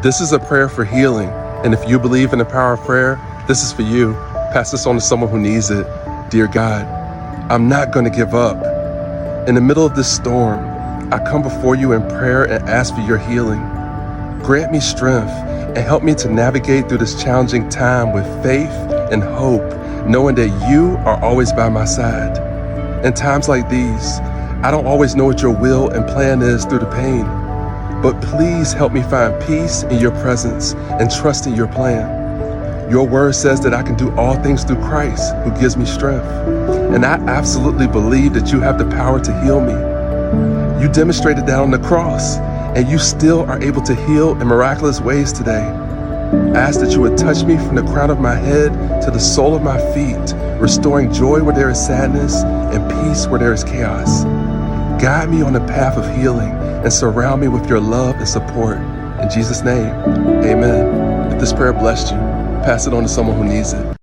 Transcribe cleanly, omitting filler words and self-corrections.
This is a prayer for healing, and if you believe in the power of prayer, this is for you. Pass this on to someone who needs it. Dear God, I'm not going to give up. In the middle of this storm, I come before you in prayer and ask for your healing. Grant me strength and help me to navigate through this challenging time with faith and hope, knowing that you are always by my side. In times like these, I don't always know what your will and plan is through the pain, but please help me find peace in your presence and trust in your plan. Your word says that I can do all things through Christ who gives me strength. And I absolutely believe that you have the power to heal me. You demonstrated that on the cross, and you still are able to heal in miraculous ways today. I ask that you would touch me from the crown of my head to the sole of my feet, restoring joy where there is sadness and peace where there is chaos. Guide me on the path of healing and surround me with your love and support. In Jesus' name, amen. If this prayer blessed you, pass it on to someone who needs it.